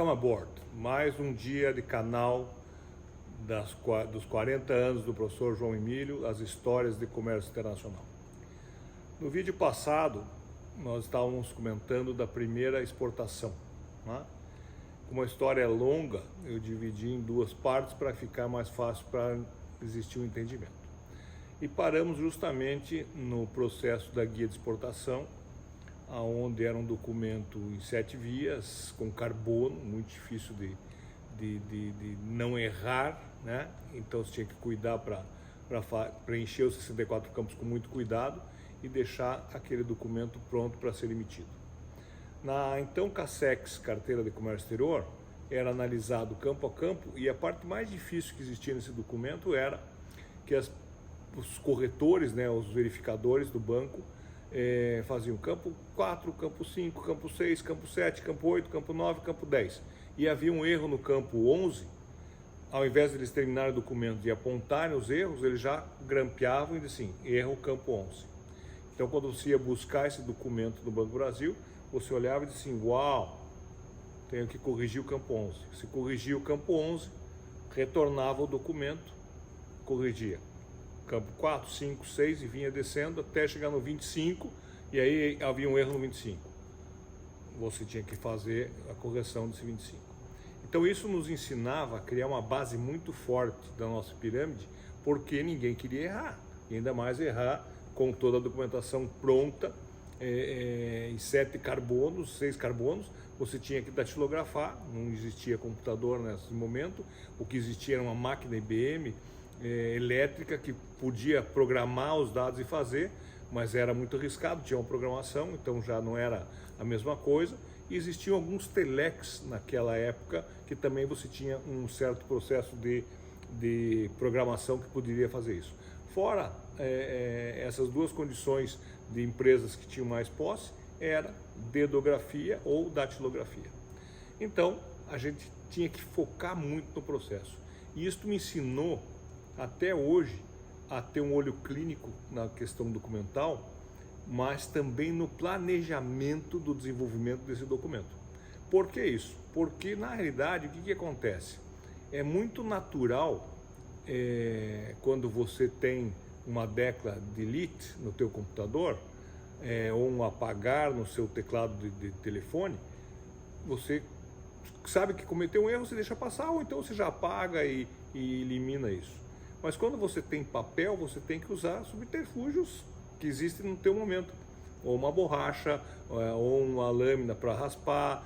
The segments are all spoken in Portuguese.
Welcome aboard, mais um dia de canal dos 40 anos do professor João Emílio, as histórias de comércio internacional. No vídeo passado, nós estávamos comentando da primeira exportação, né? Como a história é longa, eu dividi em duas partes para ficar mais fácil para existir um entendimento. E paramos justamente no processo da guia de exportação, onde era um documento em 7 vias, com carbono, muito difícil de não errar, né? Então você tinha que cuidar para preencher os 64 campos com muito cuidado e deixar aquele documento pronto para ser emitido. Na então CACEX, Carteira de Comércio Exterior, era analisado campo a campo, e a parte mais difícil que existia nesse documento era que os corretores, né, os verificadores do banco, faziam campo 4, campo 5, campo 6, campo 7, campo 8, campo 9, campo 10. E havia um erro no campo 11, ao invés de eles terminarem o documento e apontarem os erros, eles já grampeavam e diziam assim, erro campo 11. Então quando você ia buscar esse documento no Banco do Brasil, você olhava e dizia assim, uau, tenho que corrigir o campo 11. Se corrigia o campo 11, retornava o documento, corrigia campo 4, 5, 6 e vinha descendo até chegar no 25, e aí havia um erro no 25. Você tinha que fazer a correção desse 25. Então isso nos ensinava a criar uma base muito forte da nossa pirâmide, porque ninguém queria errar, e ainda mais errar com toda a documentação pronta, em 7 carbonos, 6 carbonos, você tinha que datilografar, não existia computador nesse momento, o que existia era uma máquina IBM, elétrica, que podia programar os dados e fazer, mas era muito arriscado, tinha uma programação, então já não era a mesma coisa. E existiam alguns telex naquela época que também você tinha um certo processo de programação que poderia fazer isso. Fora essas duas condições de empresas que tinham mais posse, era dedografia ou datilografia. Então a gente tinha que focar muito no processo, e isso me ensinou até hoje a ter um olho clínico na questão documental, mas também no planejamento do desenvolvimento desse documento. Por que isso? Porque na realidade o que acontece? É muito natural quando você tem uma tecla delete no teu computador, ou um apagar no seu teclado de telefone, você sabe que cometeu um erro, você deixa passar, ou então você já apaga e elimina isso. Mas quando você tem papel, você tem que usar subterfúgios que existem no teu momento, ou uma borracha, ou uma lâmina para raspar.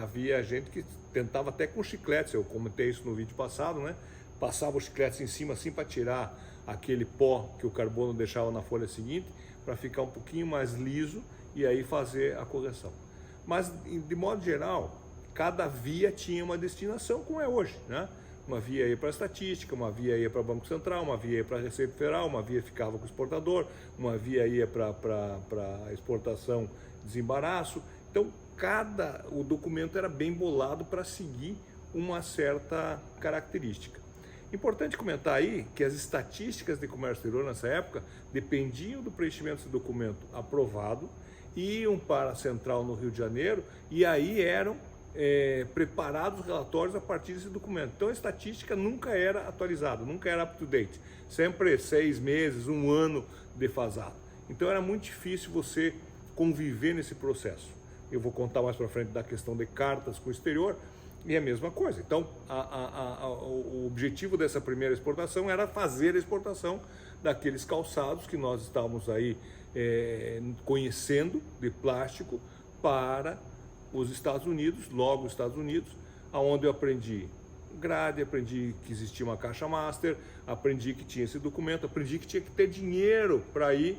Havia gente que tentava até com chicletes, eu comentei isso no vídeo passado, né? Passava os chicletes em cima assim para tirar aquele pó que o carbono deixava na folha seguinte, para ficar um pouquinho mais liso e aí fazer a correção. Mas de modo geral, cada via tinha uma destinação, como é hoje, né? Uma via ia para a estatística, uma via ia para o Banco Central, uma via ia para a Receita Federal, uma via ficava com o exportador, uma via ia para a exportação desembaraço. Então, o documento era bem bolado para seguir uma certa característica. Importante comentar aí que as estatísticas de comércio exterior nessa época dependiam do preenchimento desse documento aprovado, iam para a central no Rio de Janeiro e aí eram preparados relatórios a partir desse documento. Então a estatística nunca era atualizada, nunca era up to date, sempre 6 meses, 1 ano defasado. Então era muito difícil você conviver nesse processo. Eu vou contar mais para frente da questão de cartas com o exterior, e a mesma coisa. Então o objetivo dessa primeira exportação era fazer a exportação daqueles calçados que nós estávamos aí conhecendo de plástico para os Estados Unidos, logo os Estados Unidos, onde eu aprendi grade, aprendi que existia uma caixa master, aprendi que tinha esse documento, aprendi que tinha que ter dinheiro para ir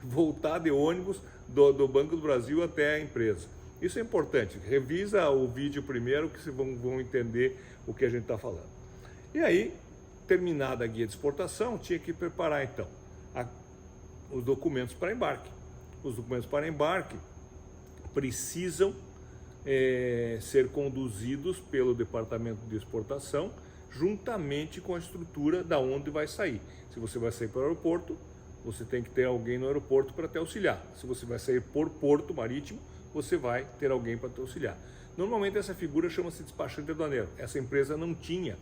voltar de ônibus do Banco do Brasil até a empresa. Isso é importante, revisa o vídeo primeiro que vocês vão entender o que a gente está falando. E aí, terminada a guia de exportação, tinha que preparar então os documentos para embarque. Os documentos para embarque precisam ser conduzidos pelo Departamento de Exportação juntamente com a estrutura da onde vai sair. Se você vai sair para o aeroporto, você tem que ter alguém no aeroporto para te auxiliar. Se você vai sair por porto marítimo, você vai ter alguém para te auxiliar. Normalmente essa figura chama-se despachante aduaneiro. Essa empresa não tinha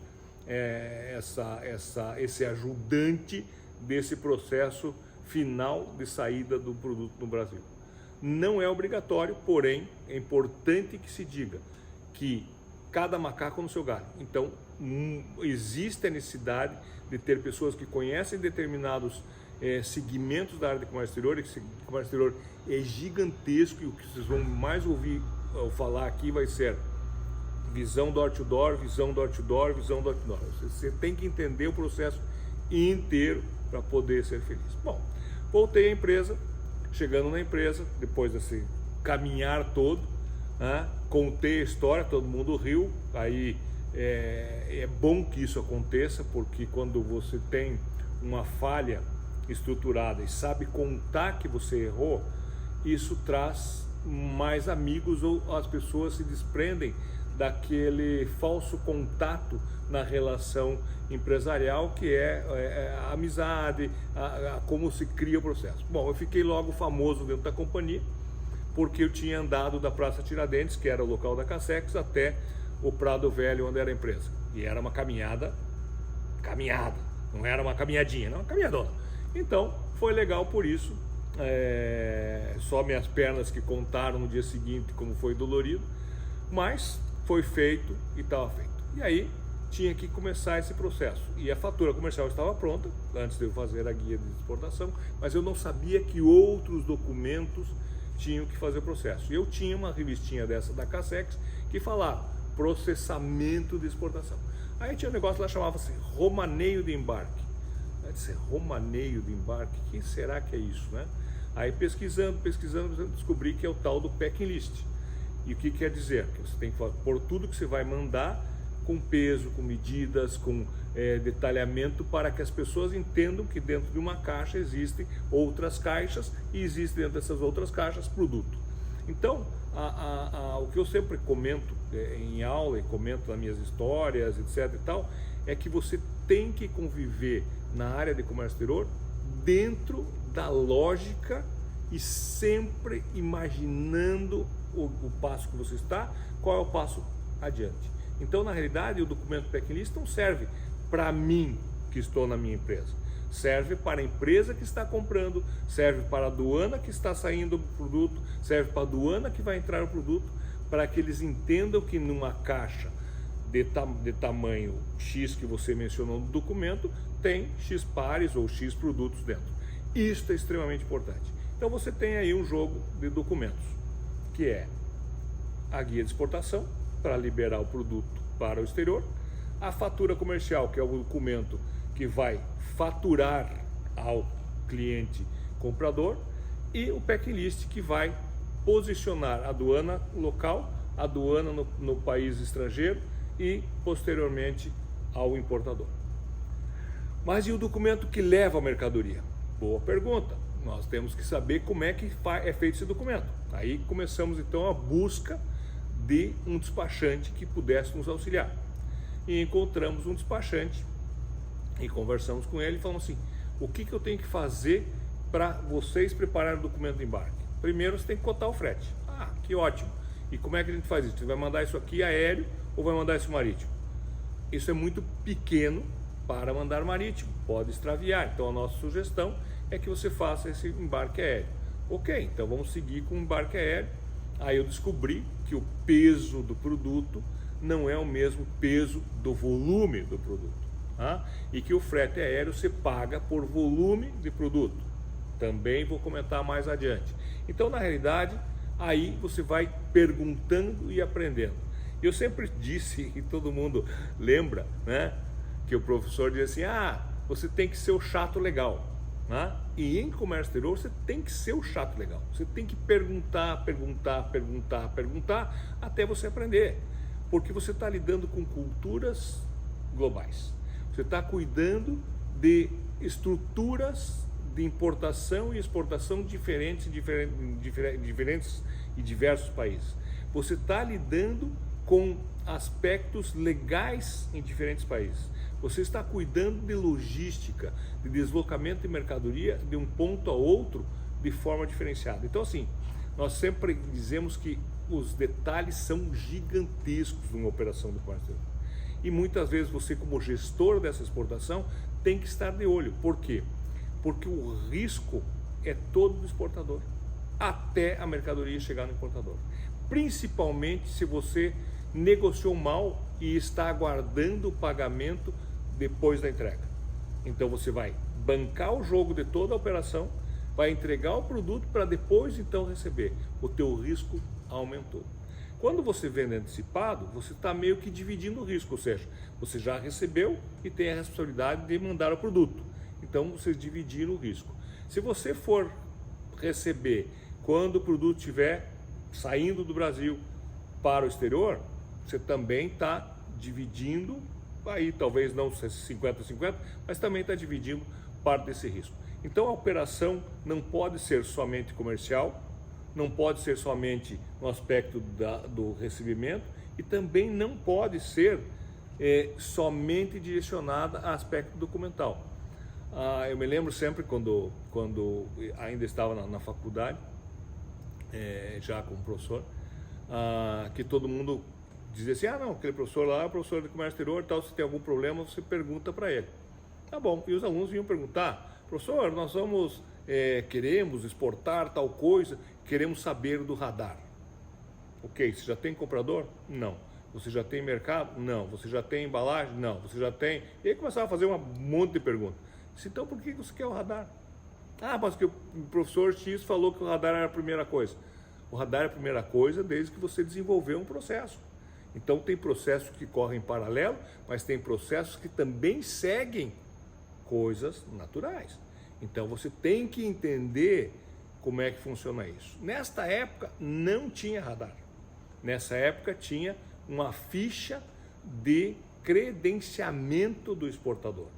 esse ajudante desse processo final de saída do produto no Brasil. Não é obrigatório, porém é importante que se diga que cada macaco no seu galho. Então existe a necessidade de ter pessoas que conhecem determinados segmentos da área de comércio exterior, e que o comércio exterior é gigantesco, e o que vocês vão mais ouvir falar aqui vai ser visão door-to-door, visão door-to-door, visão door-to-door. Você tem que entender o processo inteiro para poder ser feliz. Bom, voltei à empresa, chegando na empresa, depois desse caminhar todo, né, contei a história, todo mundo riu. Aí é bom que isso aconteça, porque quando você tem uma falha estruturada e sabe contar que você errou, isso traz mais amigos, ou as pessoas se desprendem daquele falso contato na relação empresarial, que é a amizade, como se cria o processo. Bom, eu fiquei logo famoso dentro da companhia, porque eu tinha andado da Praça Tiradentes, que era o local da Cassex, até o Prado Velho, onde era a empresa. E era uma caminhada, não era uma caminhadinha, não, uma caminhadona. Então, foi legal por isso. Só minhas pernas que contaram no dia seguinte como foi dolorido, mas foi feito e estava feito. E aí tinha que começar esse processo, e a fatura comercial estava pronta antes de eu fazer a guia de exportação, mas eu não sabia que outros documentos tinham que fazer o processo. E eu tinha uma revistinha dessa da Cassex que falava processamento de exportação. Aí tinha um negócio lá, chamava-se romaneio de embarque. Eu disse, romaneio de embarque, o que será que é isso, né? Aí pesquisando, descobri que é o tal do packing list. E o que quer dizer? Que você tem que pôr tudo que você vai mandar com peso, com medidas, com detalhamento, para que as pessoas entendam que dentro de uma caixa existem outras caixas, e existe dentro dessas outras caixas produto. Então, o que eu sempre comento em aula e comento nas minhas histórias, etc. e tal, é que você tem que conviver na área de comércio exterior dentro da lógica e sempre imaginando o passo que você está, qual é o passo adiante. Então, na realidade, o documento packing list não serve para mim que estou na minha empresa. Serve para a empresa que está comprando, serve para a aduana que está saindo o produto, serve para a aduana que vai entrar o produto, para que eles entendam que numa caixa de tamanho X que você mencionou no documento, tem X pares ou X produtos dentro. Isso é extremamente importante. Então você tem aí um jogo de documentos, que é a guia de exportação, para liberar o produto para o exterior, a fatura comercial, que é o documento que vai faturar ao cliente comprador, e o packing list, que vai posicionar a aduana local, a aduana no país estrangeiro e posteriormente ao importador. Mas e o documento que leva a mercadoria? Boa pergunta. Nós temos que saber como é que é feito esse documento. Aí começamos então a busca de um despachante que pudesse nos auxiliar. E encontramos um despachante e conversamos com ele e falamos assim: o que eu tenho que fazer para vocês prepararem o documento de embarque? Primeiro você tem que cotar o frete. Ah, que ótimo! E como é que a gente faz isso? Você vai mandar isso aqui aéreo ou vai mandar isso marítimo? Isso é muito pequeno para mandar marítimo, pode extraviar. Então a nossa sugestão é que você faça esse embarque aéreo. Ok, então vamos seguir com o embarque aéreo. Aí eu descobri que o peso do produto não é o mesmo peso do volume do produto, tá? E que o frete aéreo se paga por volume de produto. Também vou comentar mais adiante. Então, na realidade, aí você vai perguntando e aprendendo. Eu sempre disse, e todo mundo lembra, né, que o professor dizia assim: você tem que ser o chato legal. E em comércio exterior você tem que ser o chato legal. Você tem que perguntar até você aprender, porque você está lidando com culturas globais. Você está cuidando de estruturas de importação e exportação diferentes e diversos países. Você está lidando com aspectos legais em diferentes países. Você está cuidando de logística, de deslocamento de mercadoria de um ponto a outro de forma diferenciada. Então, assim, nós sempre dizemos que os detalhes são gigantescos numa operação do comércio exterior. E muitas vezes você, como gestor dessa exportação, tem que estar de olho. Por quê? Porque o risco é todo do exportador, até a mercadoria chegar no importador. Principalmente se você negociou mal e está aguardando o pagamento depois da entrega. Então você vai bancar o jogo de toda a operação, vai entregar o produto para depois então receber. O teu risco aumentou. Quando você vende antecipado, você está meio que dividindo o risco, ou seja, você já recebeu e tem a responsabilidade de mandar o produto. Então vocês dividiram o risco. Se você for receber quando o produto estiver saindo do Brasil para o exterior, você também está dividindo, aí talvez não 50-50, mas também está dividindo parte desse risco. Então a operação não pode ser somente comercial, não pode ser somente no aspecto do recebimento e também não pode ser somente direcionada a aspecto documental. Eu me lembro sempre quando ainda estava na faculdade, já como professor, que todo mundo dizia assim, não, aquele professor lá é o professor de comércio exterior, tal, se tem algum problema você pergunta para ele. Tá bom, e os alunos vinham perguntar, professor, nós queremos exportar tal coisa, queremos saber do radar. Ok, você já tem comprador? Não. Você já tem mercado? Não. Você já tem embalagem? Não. Você já tem... E aí começava a fazer um monte de perguntas. Então por que você quer o radar? Mas que o professor X falou que o radar era a primeira coisa. O radar é a primeira coisa desde que você desenvolveu um processo. Então tem processos que correm em paralelo, mas tem processos que também seguem coisas naturais. Então você tem que entender como é que funciona isso. Nesta época não tinha radar. Nessa época tinha uma ficha de credenciamento do exportador.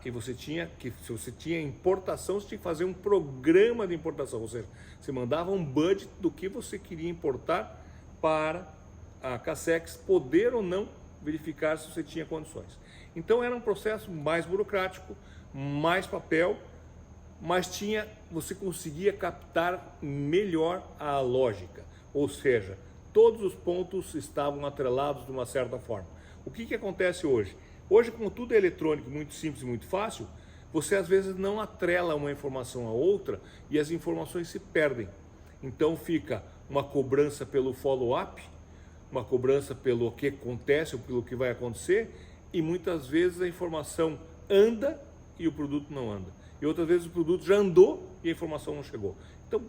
E você tinha se você tinha importação, você tinha que fazer um programa de importação, ou seja, você mandava um budget do que você queria importar para a Casex poder ou não verificar se você tinha condições. Então era um processo mais burocrático, mais papel, mas você conseguia captar melhor a lógica, ou seja, todos os pontos estavam atrelados de uma certa forma. O que acontece hoje? Hoje, como tudo é eletrônico, muito simples e muito fácil, você às vezes não atrela uma informação a outra e as informações se perdem. Então fica uma cobrança pelo follow-up, uma cobrança pelo que acontece ou pelo que vai acontecer, e muitas vezes a informação anda e o produto não anda. E outras vezes o produto já andou e a informação não chegou. Então,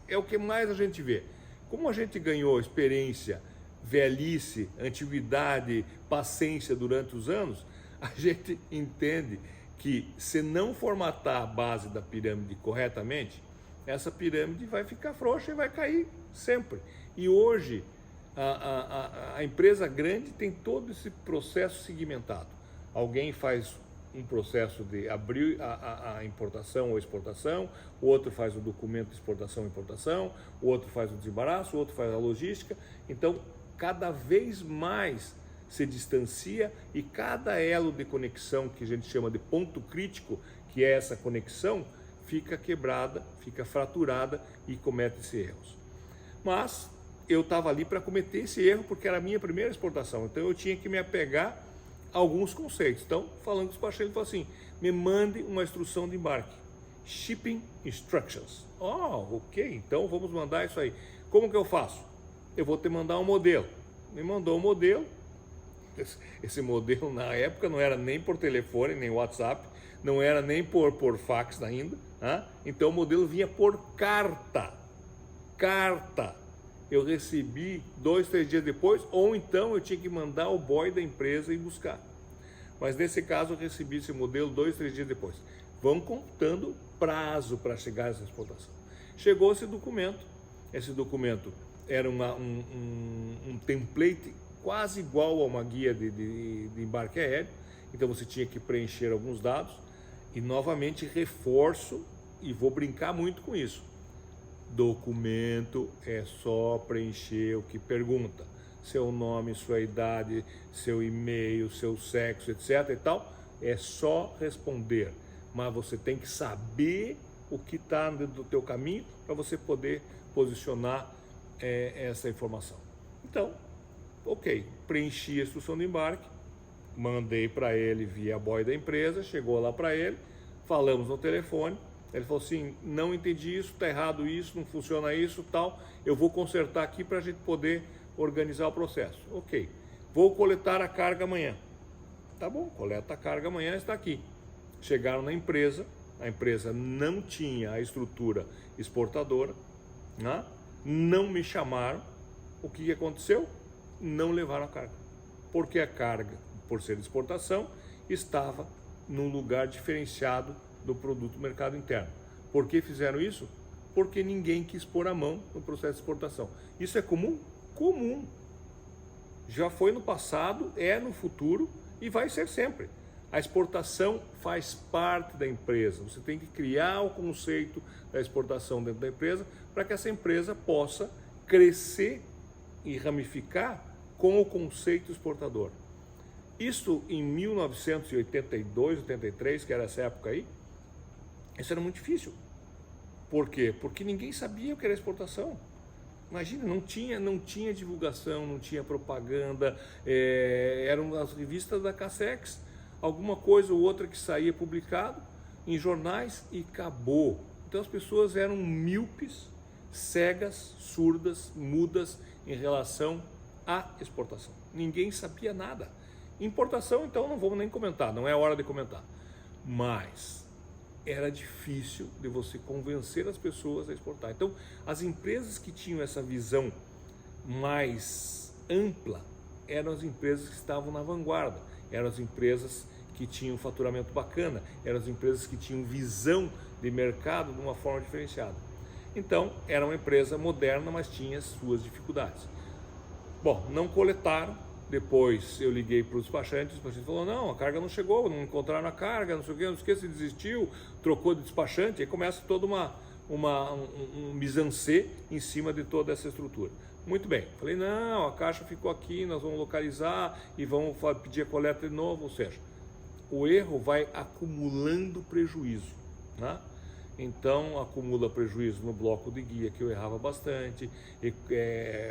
é o que mais a gente vê. Como a gente ganhou experiência, velhice, antiguidade, paciência durante os anos, a gente entende que se não formatar a base da pirâmide corretamente, essa pirâmide vai ficar frouxa e vai cair sempre. E hoje, a empresa grande tem todo esse processo segmentado. Alguém faz um processo de abrir a importação ou exportação, o outro faz o documento de exportação e importação, o outro faz o desembaraço, o outro faz a logística. Então, cada vez mais se distancia e cada elo de conexão, que a gente chama de ponto crítico, que é essa conexão, fica quebrada, fica fraturada e comete-se erros. Mas eu estava ali para cometer esse erro porque era a minha primeira exportação, então eu tinha que me apegar a alguns conceitos. Então, falando com os parceiros, ele falou assim, me mande uma instrução de embarque, Shipping Instructions. Ok, então vamos mandar isso aí. Como que eu faço? Eu vou te mandar um modelo. Me mandou um modelo. Esse modelo na época não era nem por telefone, nem WhatsApp, não era nem por fax ainda. Então o modelo vinha por carta. Eu recebi 2, 3 dias depois, ou então eu tinha que mandar o boy da empresa ir buscar. Mas nesse caso eu recebi esse modelo 2, 3 dias depois. Vão contando prazo para chegar a essa exportação. Chegou esse documento era um template quase igual a uma guia de embarque aéreo, então você tinha que preencher alguns dados e novamente reforço, e vou brincar muito com isso, documento é só preencher o que pergunta, seu nome, sua idade, seu e-mail, seu sexo, etc e tal, é só responder, mas você tem que saber o que está dentro do teu caminho para você poder posicionar essa informação. Então, ok, preenchi a instrução de embarque, mandei para ele via boy da empresa, chegou lá para ele, falamos no telefone, ele falou assim, não entendi isso, está errado isso, não funciona isso, tal, eu vou consertar aqui para a gente poder organizar o processo. Ok, vou coletar a carga amanhã. Tá bom, coleta a carga amanhã, está aqui. Chegaram na empresa, a empresa não tinha a estrutura exportadora, né? Não me chamaram. O que aconteceu? Não levaram a carga. Porque a carga, por ser exportação, estava num lugar diferenciado do produto do mercado interno. Por que fizeram isso? Porque ninguém quis pôr a mão no processo de exportação. Isso é comum? Comum. Já foi no passado, é no futuro e vai ser sempre. A exportação faz parte da empresa. Você tem que criar o conceito da exportação dentro da empresa para que essa empresa possa crescer e ramificar com o conceito exportador. Isso em 1982, 83, que era essa época aí, isso era muito difícil. Por quê? Porque ninguém sabia o que era exportação. Imagina, não tinha divulgação, não tinha propaganda, eram as revistas da Cassex, alguma coisa ou outra que saía publicado em jornais e acabou. Então as pessoas eram míopes, cegas, surdas, mudas em relação à exportação. Ninguém sabia nada. Importação, então, não vamos nem comentar, não é hora de comentar. Mas era difícil de você convencer as pessoas a exportar. Então, as empresas que tinham essa visão mais ampla eram as empresas que estavam na vanguarda, eram as empresas que tinham faturamento bacana, eram as empresas que tinham visão de mercado de uma forma diferenciada. Então, era uma empresa moderna, mas tinha suas dificuldades. Bom, não coletaram. Depois eu liguei para o despachante falou, não, a carga não chegou, não encontraram a carga, não sei o que, se desistiu, trocou de despachante, aí começa toda um mise-en-scène em cima de toda essa estrutura. Muito bem, falei, não, a caixa ficou aqui, nós vamos localizar e vamos pedir a coleta de novo, ou seja, o erro vai acumulando prejuízo, né? Então acumula prejuízo no bloco de guia, que eu errava bastante,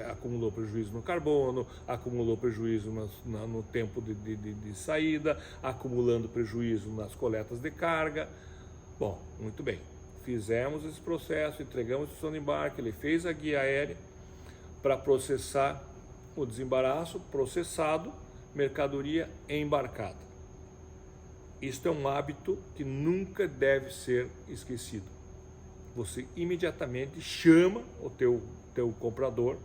acumulou prejuízo no carbono, acumulou prejuízo no tempo de saída, acumulando prejuízo nas coletas de carga. Bom, muito bem, fizemos esse processo, entregamos a instrução de embarque, ele fez a guia aérea para processar o desembaraço, processado, mercadoria embarcada. Isto é um hábito que nunca deve ser esquecido. Você imediatamente chama o teu comprador,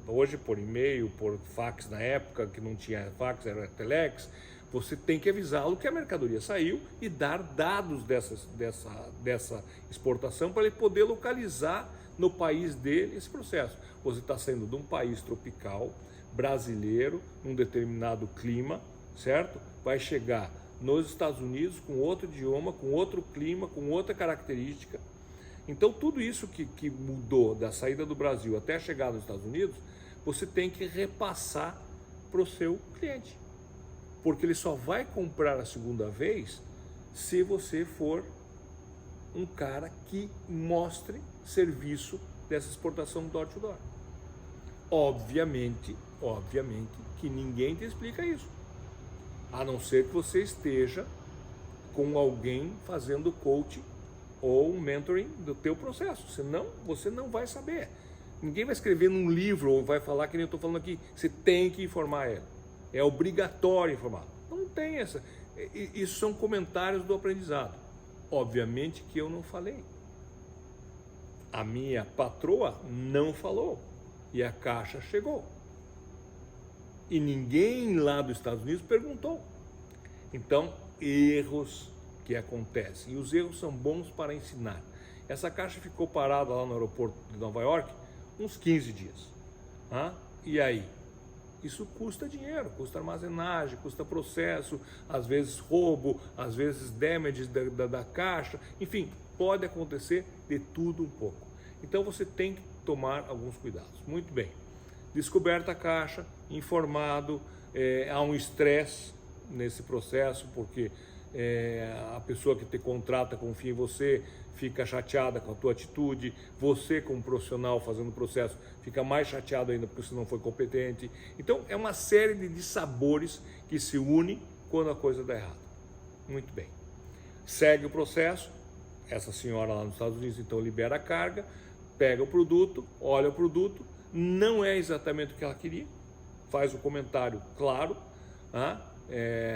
hoje por e-mail, por fax na época, que não tinha fax, era telex, você tem que avisá-lo que a mercadoria saiu e dar dados dessa exportação para ele poder localizar no país dele esse processo. Você está saindo de um país tropical, brasileiro, num determinado clima, certo? Vai chegar nos Estados Unidos com outro idioma, com outro clima, com outra característica. Então tudo isso que mudou da saída do Brasil até a chegada nos Estados Unidos, você tem que repassar para o seu cliente. Porque ele só vai comprar a segunda vez se você for um cara que mostre serviço dessa exportação door to door. Obviamente que ninguém te explica isso. A não ser que você esteja com alguém fazendo coaching ou mentoring do teu processo, senão você não vai saber. Ninguém vai escrever num livro ou vai falar que nem eu estou falando aqui, você tem que informar ele. É obrigatório informar. Não tem essa. Isso são comentários do aprendizado. Obviamente que eu não falei. A minha patroa não falou e a caixa chegou. E ninguém lá dos Estados Unidos perguntou. Então, erros que acontecem. E os erros são bons para ensinar. Essa caixa ficou parada lá no aeroporto de Nova York uns 15 dias. E aí? Isso custa dinheiro, custa armazenagem, custa processo, às vezes roubo, às vezes damage da caixa. Enfim, pode acontecer de tudo um pouco. Então, você tem que tomar alguns cuidados. Muito bem. Descoberta a caixa, informado, há um estresse nesse processo, porque a pessoa que te contrata confia em você, fica chateada com a tua atitude, você como profissional fazendo o processo fica mais chateado ainda porque você não foi competente. Então é uma série de sabores que se unem quando a coisa dá errado. Muito bem, segue o processo, essa senhora lá nos Estados Unidos então libera a carga, pega o produto, olha o produto, não é exatamente o que ela queria, faz o comentário claro,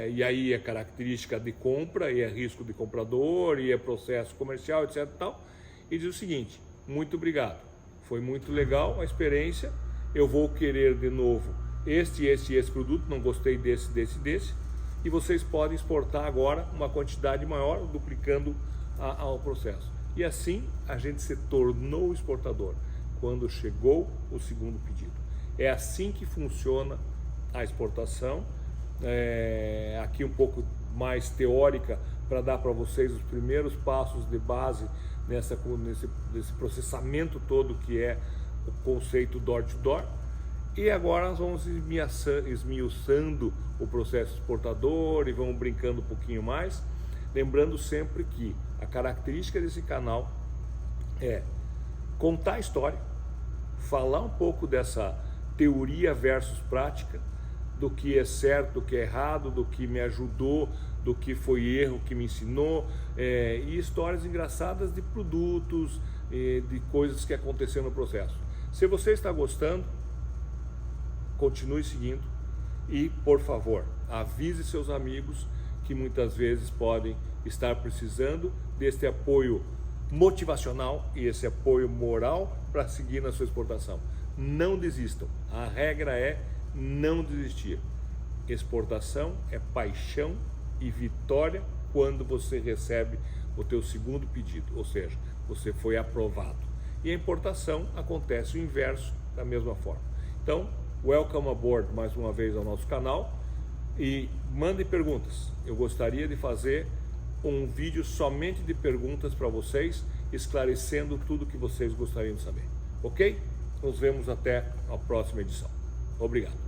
e aí é característica de compra, e é risco de comprador, e é processo comercial, etc. e tal, e diz o seguinte: muito obrigado, foi muito legal a experiência, eu vou querer de novo esse produto, não gostei desse, e vocês podem exportar agora uma quantidade maior, duplicando ao processo. E assim a gente se tornou exportador, quando chegou o segundo pedido. É assim que funciona a exportação. Aqui um pouco mais teórica para dar para vocês os primeiros passos de base nesse processamento todo que é o conceito door-to-door. E agora nós vamos esmiuçando o processo exportador e vamos brincando um pouquinho mais, lembrando sempre que a característica desse canal é contar a história, falar um pouco dessa teoria versus prática, do que é certo, do que é errado, do que me ajudou, do que foi erro que me ensinou, e histórias engraçadas de produtos, de coisas que aconteceram no processo. Se você está gostando, continue seguindo e, por favor, avise seus amigos que muitas vezes podem estar precisando desse apoio motivacional e esse apoio moral para seguir na sua exportação. Não desistam, a regra é não desistir. Exportação é paixão e vitória quando você recebe o teu segundo pedido, ou seja, você foi aprovado. E a importação acontece o inverso da mesma forma. Então, welcome aboard mais uma vez ao nosso canal e mandem perguntas. Eu gostaria de fazer um vídeo somente de perguntas para vocês, esclarecendo tudo que vocês gostariam de saber. Ok? Nos vemos até a próxima edição. Obrigado.